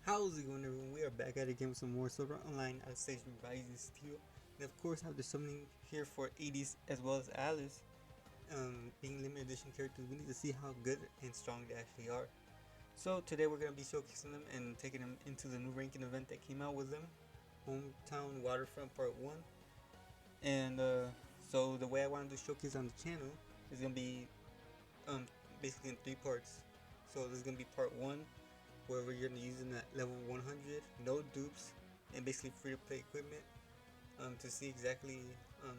How's it going, everyone? We are back at it again with some more Sword Art Online at Station Rising Steel. And of course, I have the summoning here for Eydis as well as Alice. Being limited edition characters, we need to see how good and strong they actually are. So today we're going to be showcasing them and taking them into the new ranking event that came out with them, Hometown Waterfront Part 1. And so the way I want to do showcase on the channel is going to be um, basically in 3 parts. So this is going to be part 1, where we're going to be using that level 100, no dupes, and basically free to play equipment to see exactly um,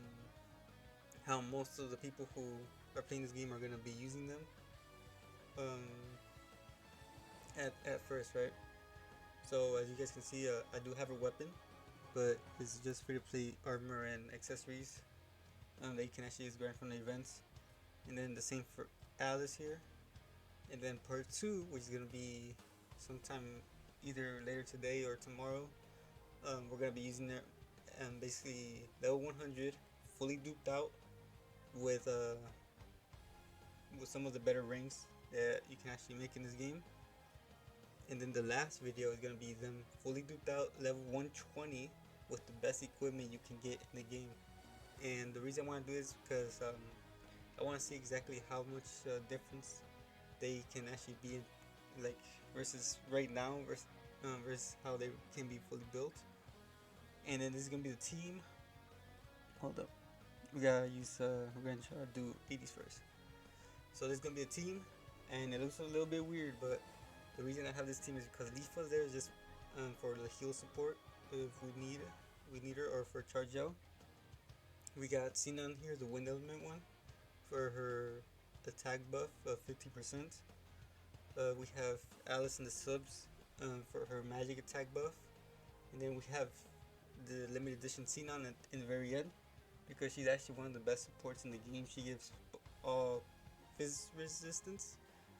how most of the people who are playing this game are going to be using them um, at first, right? So as you guys can see, I do have a weapon, but it's just free to play armor and accessories that you can actually use grant from the events. And then the same for Alice here. And then part 2, which is going to be sometime either later today or tomorrow, we're going to be using it basically level 100 fully duped out with some of the better rings that you can actually make in this game. And then the last video is going to be them fully duped out level 120 with the best equipment you can get in the game. And the reason I want to do this is because I want to see exactly how much difference they can actually be in, like versus right now versus how they can be fully built. And then this is gonna be the team. Hold up, we gotta use we're gonna try to do 80s first. So this is gonna be a team, and it looks a little bit weird, but the reason I have this team is because Lifa's there just for the heal support if we need her, or for charge out. We got Sinan here, the wind element one, for her attack buff of 50%. We have Alice in the subs for her magic attack buff, and then we have the limited edition Sinan in the very end because she's actually one of the best supports in the game. She gives all phys resistance,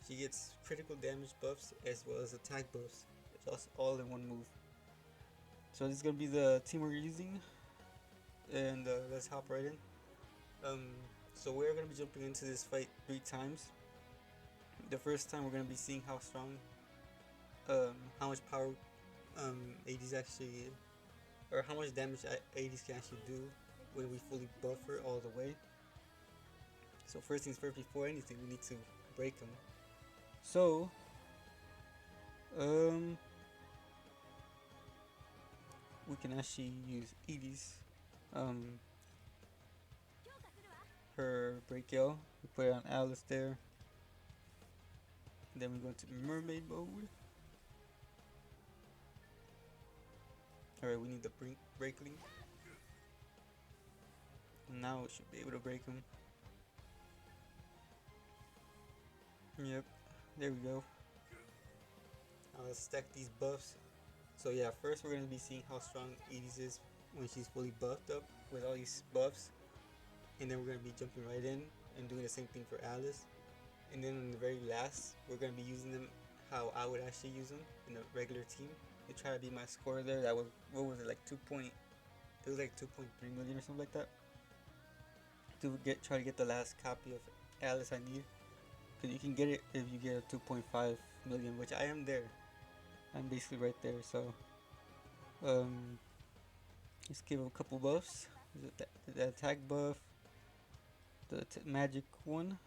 she gets critical damage buffs as well as attack buffs. It's also all in one move. So this is gonna be the team we're using, and let's hop right in. So we're gonna be jumping into this fight 3 times. The first time we're gonna be seeing how strong, how much power Eydis actually, or how much damage Eydis can actually do when we fully buff her all the way. So first things first, before anything, we need to break him. So, we can actually use Eydis, um, her break yell. We put it on Alice there. Then we go into mermaid mode. Alright, we need the break link. Now we should be able to break him. Yep, there we go. Now let's stack these buffs. So yeah, first we're going to be seeing how strong Eydis is when she's fully buffed up with all these buffs. And then we're going to be jumping right in and doing the same thing for Alice. And then in the very last, we're going to be using them how I would actually use them in a regular team. To try to beat my score there. That was, what was it, like it was like 2.3 million or something like that. To try to get the last copy of Alice I need. Because you can get it if you get a 2.5 million, which I am there. I'm basically right there, so let's give him a couple buffs. The attack buff, the magic one,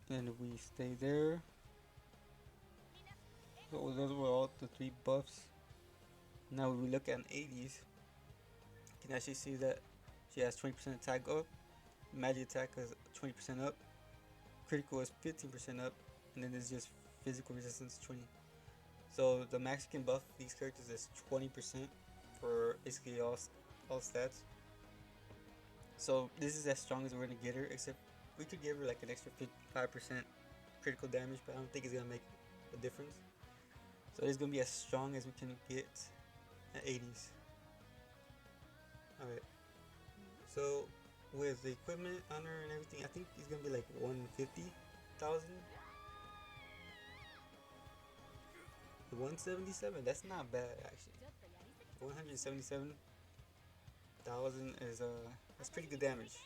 and we stay there. So those were all the 3 buffs. Now when we look at 80s, you can actually see that she has 20% attack up, magic attack is 20% up, critical is 15% up, and then there's just physical resistance 20. So the max you can buff these characters is 20% for basically all stats. So this is as strong as we're gonna get her, except we could give her like an extra 5% critical damage, but I don't think it's gonna make a difference. So it's gonna be as strong as we can get at 80s. Alright. So with the equipment on her and everything, I think it's gonna be like 150,000. 177, that's not bad actually. 177,000 is that's pretty good damage.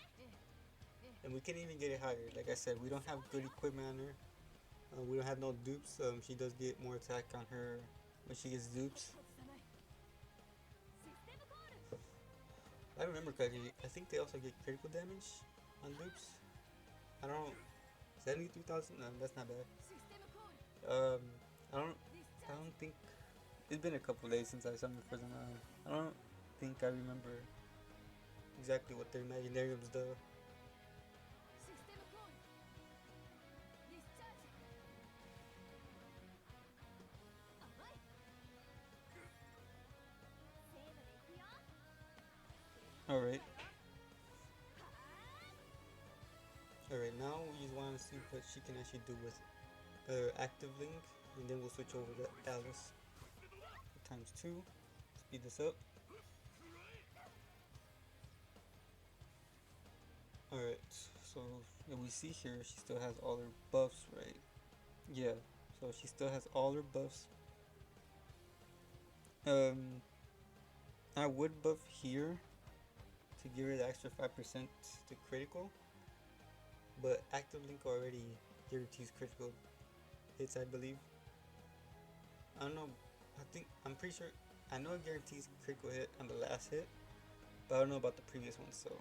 And we can even get it higher. Like I said, we don't have good equipment on her. We don't have no dupes. She does get more attack on her when she gets dupes. I remember correctly. I think they also get critical damage on dupes. I don't. 73,000. No, that's not bad. Um, I don't. I don't think it's been a couple days since I summoned for them. I don't think I remember exactly what their Imaginariums do. Alright. Alright, now we just want to see what she can actually do with active link, and then we'll switch over to Alice. Times 2. Speed this up. Alright, so we see here she still has all her buffs, right? Yeah, so she still has all her buffs. I would buff here to give her the extra 5% to critical, but active link already guarantees critical hits, I believe. I don't know, I'm pretty sure, I know it guarantees critical hit on the last hit, but I don't know about the previous one, so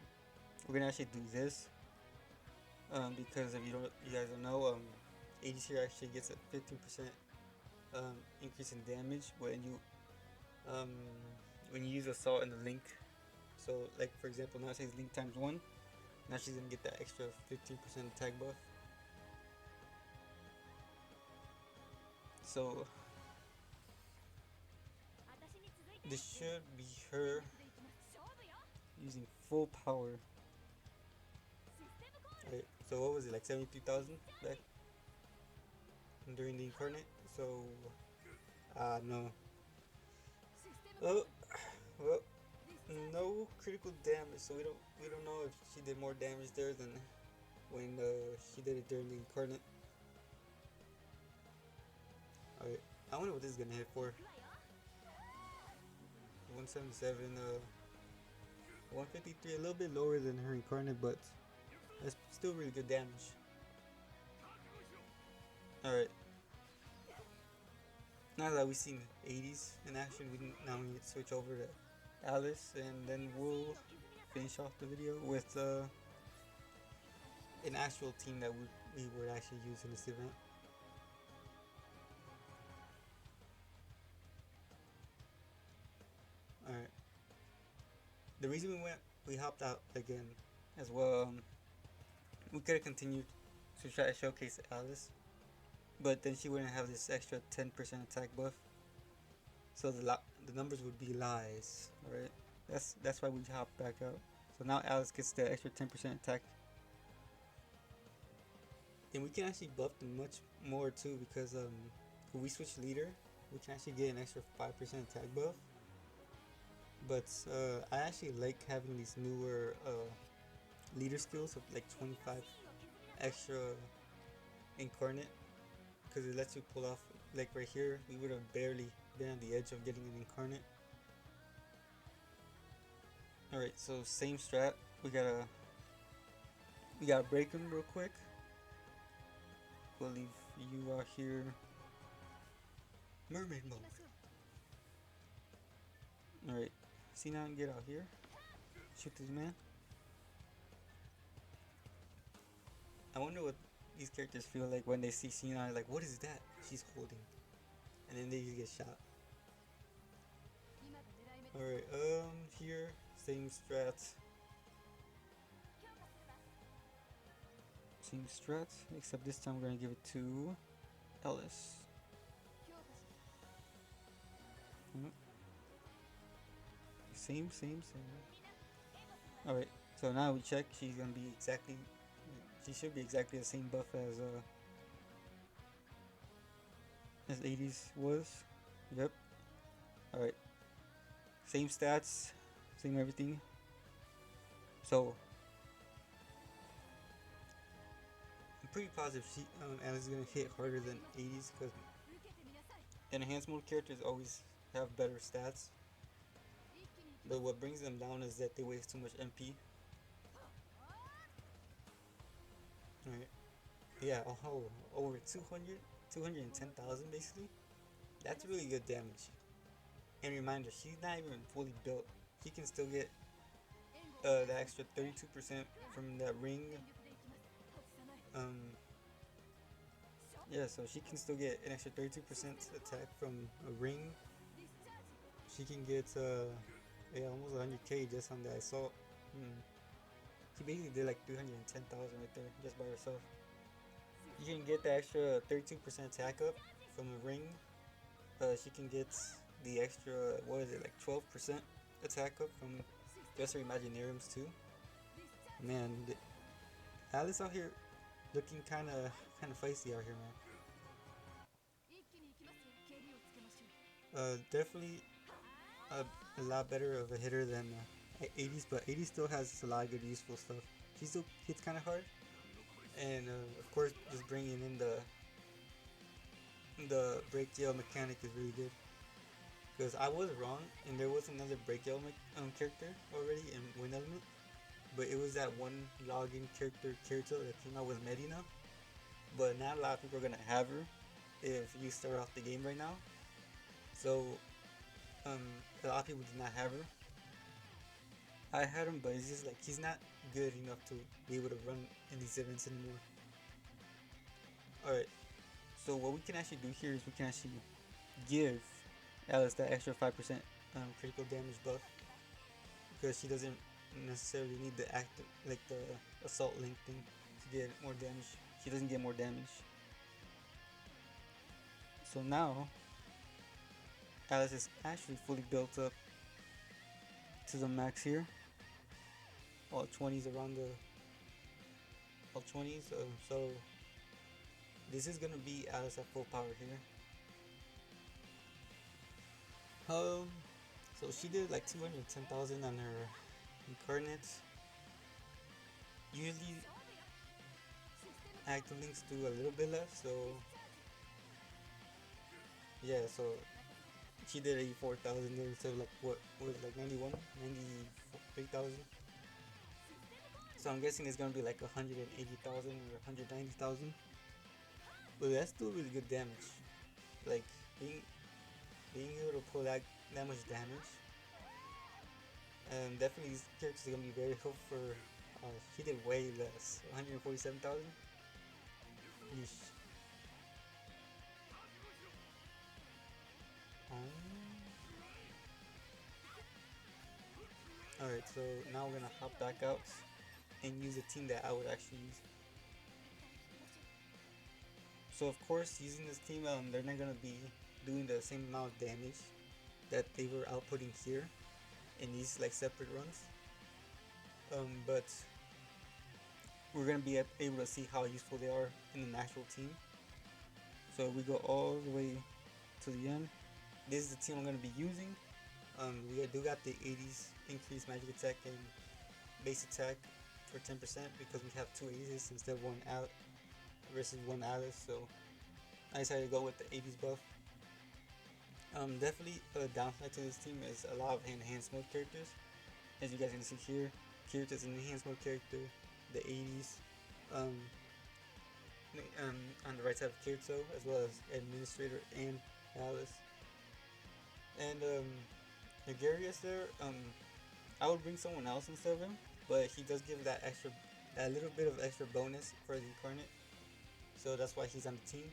we're gonna actually do this, because if you guys don't know, Eydis here actually gets a 15% increase in damage when you use assault in the link. So like for example, now it says link times 1, now she's gonna get that extra 15% attack buff. So this should be her using full power. Alright, so what was it, like 73,000 back during the incarnate? So no. Oh, well, no critical damage, so we don't know if she did more damage there than when she did it during the incarnate. Alright, I wonder what this is gonna hit for. 177, 153, a little bit lower than her incarnate, but that's still really good damage. Alright. Now that we've seen Eydis in action, now we need to switch over to Alice, and then we'll finish off the video with an actual team that we would actually use in this event. Alright. The reason we hopped out again as well, we could have continued to try to showcase Alice, but then she wouldn't have this extra 10% attack buff, so the numbers would be lies. Alright, that's why we hopped back out. So now Alice gets the extra 10% attack, and we can actually buff them much more too, because when we switch leader, we can actually get an extra 5% attack buff. But I actually like having these newer leader skills of like 25 extra incarnate, because it lets you pull off, like right here we would have barely been on the edge of getting an incarnate. Alright, so same strat, we gotta break him real quick. We'll leave you out here, mermaid mode. Alright, see now, get out here, shoot this man. I wonder what these characters feel like when they see Cena, like, what is that she's holding? And then they just get shot. Alright, here, same strat. Same strat, except this time we're gonna give it to Ellis. Same. Alright, so now we check, she should be exactly the same buff as Eydis was. Yep. Alright. Same stats, same everything. So I'm pretty positive Alice is gonna hit harder than Eydis, because enhanced mode characters always have better stats. But what brings them down is that they waste too much MP. Alright. Yeah, oh, over 200, 210,000 basically. That's really good damage. And reminder, she's not even fully built. She can still get the extra 32% from that ring. Um, yeah, so she can still get an extra 32% attack from a ring. She can get yeah, almost 100k just on the assault. Hmm. She basically did like 310,000 right there just by herself. You can get the extra 32% attack up from a ring. She can get the extra, what is it, like 12% attack up from just her Imaginariums too. Man, Alice out here looking kind of feisty out here, man. Definitely a lot better of a hitter than Eydis, but Eydis still has a lot of good useful stuff. She still hits kind of hard, and of course, just bringing in the break jail mechanic is really good. Because I was wrong, and there was another break jail character already in Wind Element, but it was that one login character Kirito that came out with Medina. But not a lot of people are gonna have her if you start off the game right now. So um, a lot of people did not have her. I had him, but it's just like he's not good enough to be able to run in these events anymore. Alright, so what we can actually do here is we can actually give Alice that extra 5% critical damage buff because she doesn't necessarily need the active, like the assault link thing to get more damage. She doesn't get more damage. So now Alice is actually fully built up to the max here. All 20s around the all 20s. So this is gonna be Alice at full power here. Um, so she did like 210,000 on her incarnates. Usually active links do a little bit less. So yeah, so she did 84,000 there instead of like what was it, like 91, 93,000. So I'm guessing it's gonna be like 180,000 or 190,000. But that's still really good damage. Like being being able to pull that much damage. And definitely these characters are gonna be very helpful for. He did way less, 147,000. Yeesh. Alright, so now we're gonna hop back out and use a team that I would actually use. So of course, using this team, they're not gonna be doing the same amount of damage that they were outputting here in these like separate runs. But we're gonna be able to see how useful they are in an actual team. So we go all the way to the end. This is the team I'm gonna be using. We do got the Eydis increased magic attack and base attack for 10% because we have two Eydis instead of one versus one Alice. So I decided to go with the Eydis buff. Definitely a downside to this team is a lot of enhanced mode characters. As you guys can see here, Kirito's an enhanced mode character, the Eydis, um, on the right side of Kirito, as well as Administrator and Alice. And Nagarius there, I would bring someone else instead of him, but he does give that little bit of extra bonus for the incarnate. So that's why he's on the team.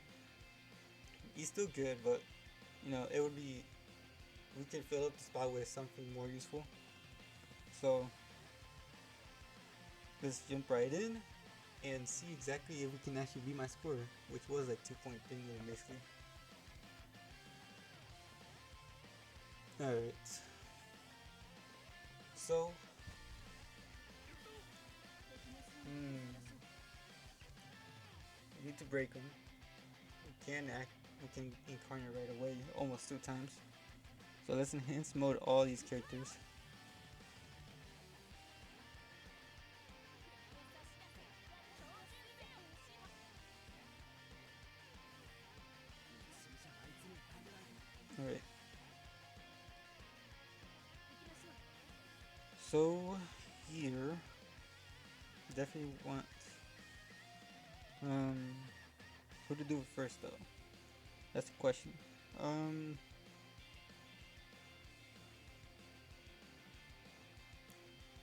He's still good, but you know, we can fill up the spot with something more useful. So let's jump right in and see exactly if we can actually beat my score, which was like 2.3 million basically. Alright. So, we need to break them. We can incarnate right away, almost 2 times. So let's enhance mode all these characters. Alright. So here, definitely want Um, who to do it first though? That's the question. Um,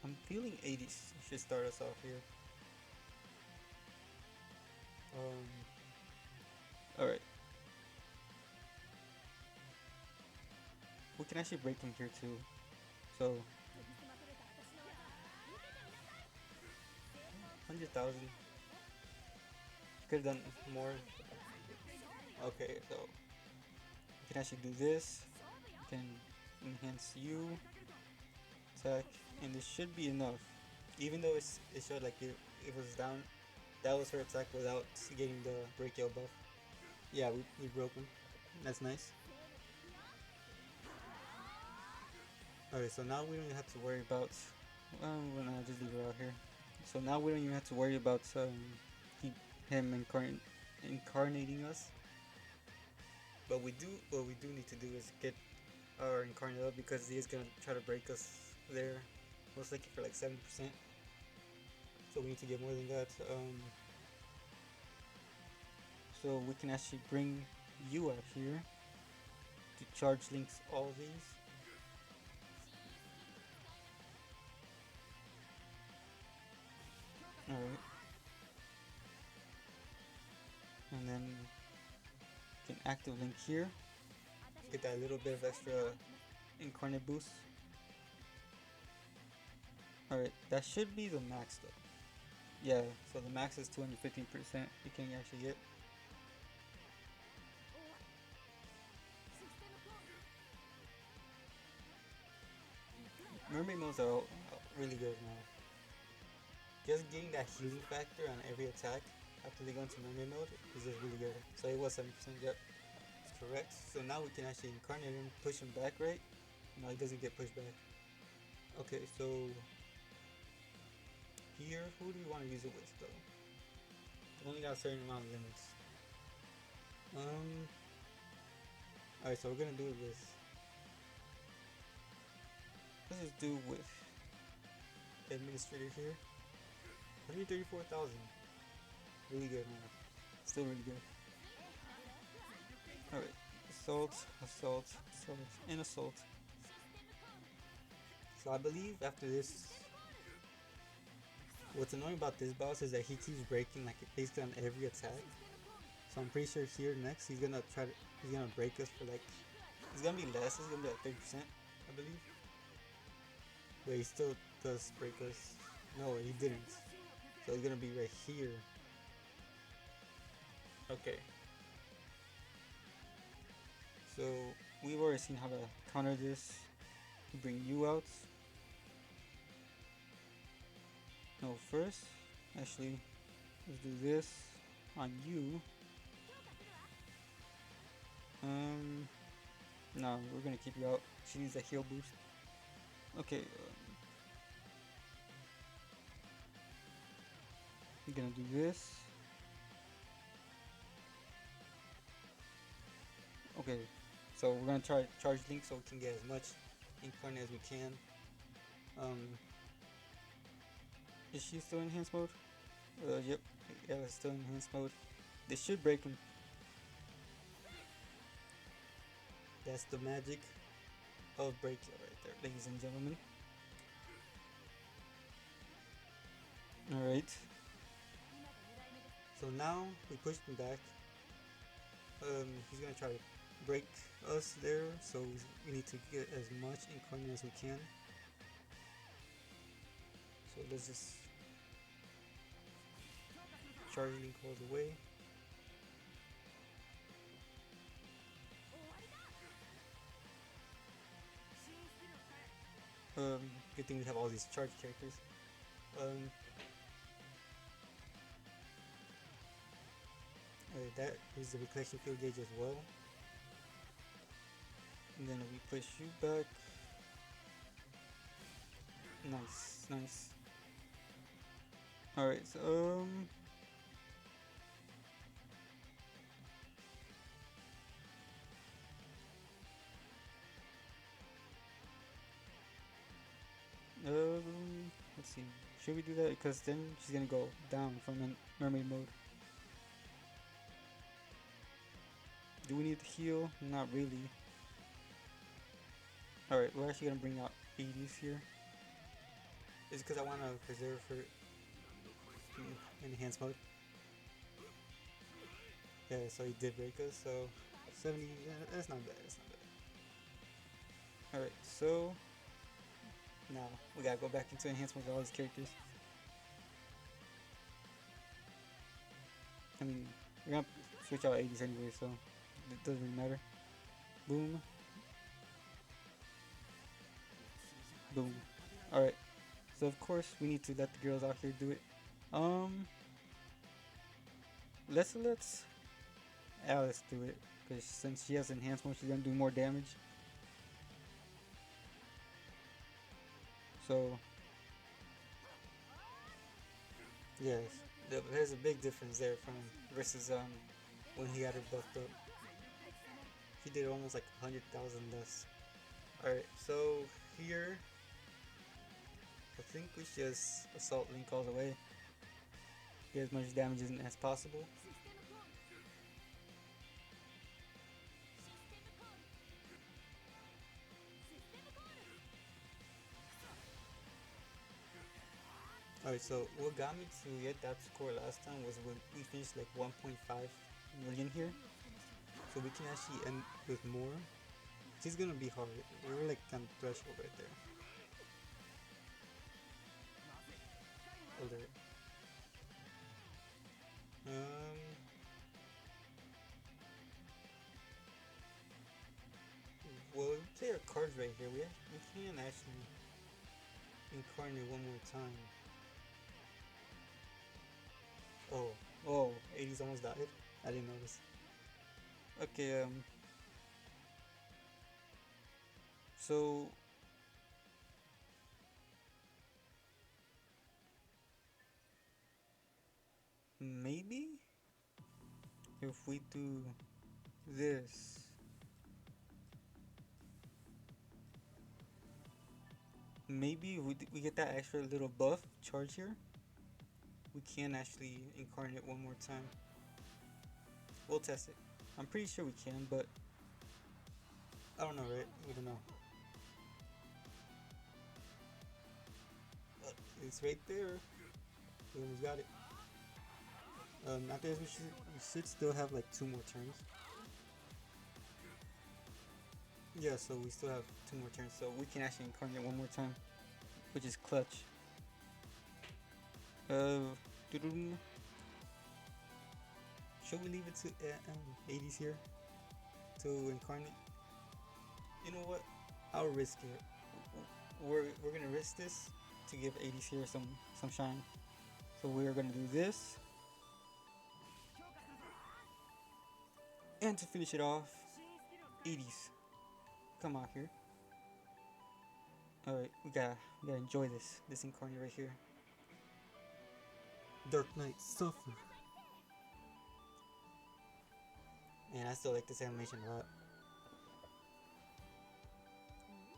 I'm feeling Eydis should start us off here. All right. We can actually break him here too. So 100,000. Could have done more. Okay, so you can actually do this. You can enhance you, attack, and this should be enough. Even though it showed like it was down, that was her attack without getting the break out buff. Yeah, we broke him. That's nice. Alright, so now we don't even have to worry about. We're gonna just leave it out here. So now we don't even have to worry about him incarnating us. But what we do need to do is get our incarnate up because he is gonna try to break us there, most likely for like 70%. So we need to get more than that. So we can actually bring you out here to charge links all these. Alright. And then you can active link here. Get that little bit of extra incarnate boost. Alright, that should be the max though. Yeah, so the max is 215% you can actually get. Mermaid modes are really good now. Just getting that healing factor on every attack after they go into mermaid mode is just really good. So it was 70%, yep. That's correct. So now we can actually incarnate him, push him back, right? No, he doesn't get pushed back. Okay, so here, who do you want to use it with though? You only got a certain amount of limits. Alright, so we're gonna do it with. Let's just do with administrator here. 134,000. Really good, man. Still really good. Alright. Assault, assault, assault, and assault. So I believe after this, what's annoying about this boss is that he keeps breaking like basically on every attack. So I'm pretty sure here next he's gonna break us for like, it's gonna be less, it's gonna be like 30%, I believe. But he still does break us. No, he didn't. So it's gonna be right here. Okay. So we've already seen how to counter this. Bring you out. No, first, actually, let's do this on you. No, we're gonna keep you out. She needs a heal boost. Okay. We're gonna do this. Okay, so we're gonna try charge link so we can get as much incarnate as we can. Is she still in enhanced mode? Yep, yeah, it's still in enhanced mode. This should break him. That's the magic of breaking right there, ladies and gentlemen. Alright. So now we pushed him back. He's gonna try to break us there, so we need to get as much incarnate as we can. So let's just charge link all the way. Good thing we have all these charge characters. That is the reflection field gauge as well. And then we push you back. Nice, nice. Alright, so let's see. Should we do that? Because then she's gonna go down from the mermaid mode. Do we need to heal? Not really. Alright, we're actually gonna bring out Eydis here. It's because I want to preserve her in enhanced mode. Yeah, so he did break us, so 70, yeah, that's not bad, that's not bad. Alright, so now we gotta go back into enhanced mode with all these characters. I mean, we're gonna switch out Eydis anyway, so it doesn't really matter. Boom. Boom. Alright, so of course we need to let the girls out here do it. Let's Alice do it, because since she has enhanced mode, she's gonna do more damage. So yes, there's a big difference there from versus when he had her buffed up. He did almost like 100,000 less. Alright, so here I think we should just assault Link all the way. Get as much damage as possible. Alright, so what got me to get that score last time was when we finished like 1.5 million here. So we can actually end with more. It's gonna be hard. We're like on the threshold right there. Alert. Well, we play our cards right here. We can actually incarnate one more time. Oh, Eydis almost died. I didn't notice. Okay, so maybe if we do this, maybe we get that extra little buff charge here. We can actually incarnate one more time. We'll test it. I'm pretty sure we can, but I don't know, right? We don't know. It's right there. We almost got it. After this, we should still have like 2 more turns. Yeah, so we still have 2 more turns, so we can actually incarnate one more time, which is clutch. Should we leave it to Eydis here to incarnate? You know what? I'll risk it. We're gonna risk this to give Eydis here some shine. So we're gonna do this, and to finish it off, Eydis, come out here. All right, we gotta enjoy this incarnate right here. Dark Knight suffer. And I still like this animation a lot.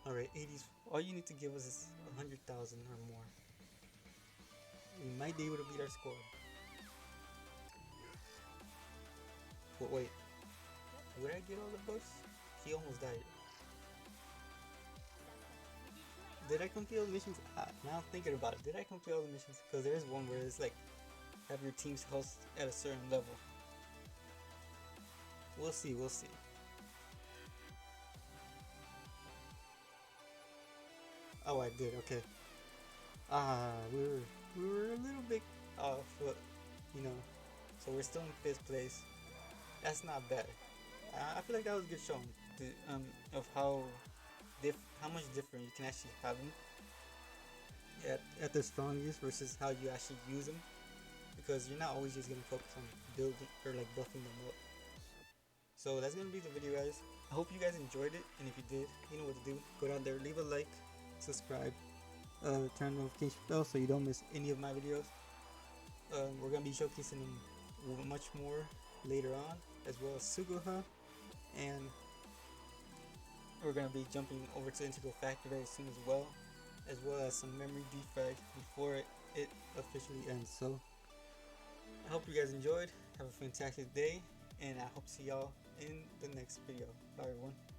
Alright, Eydis, all you need to give us is 100,000 or more. We might be able to beat our score. But wait, would I get all the buffs? He almost died. Did I complete all the missions? Now I'm thinking about it. Did I complete all the missions? Because there's one where it's like, have your team's health at a certain level. We'll see, we'll see. Oh, I did, okay. We were a little bit off, but, you know, so we're still in 5th place. That's not bad. I feel like that was a good showing of how much different you can actually have them at their strongest versus how you actually use them, because you're not always just gonna focus on building or like buffing them up. So that's gonna be the video, guys. I hope you guys enjoyed it, and if you did, you know what to do. Go down there, leave a like, subscribe, turn the notification bell so you don't miss any of my videos. We're gonna be showcasing them much more later on, as well as Sugoha, and we're gonna be jumping over to Integral Factor very soon as well as some memory defrag before it officially ends. So I hope you guys enjoyed. Have a fantastic day, and I hope to see y'all in the next video. Bye everyone.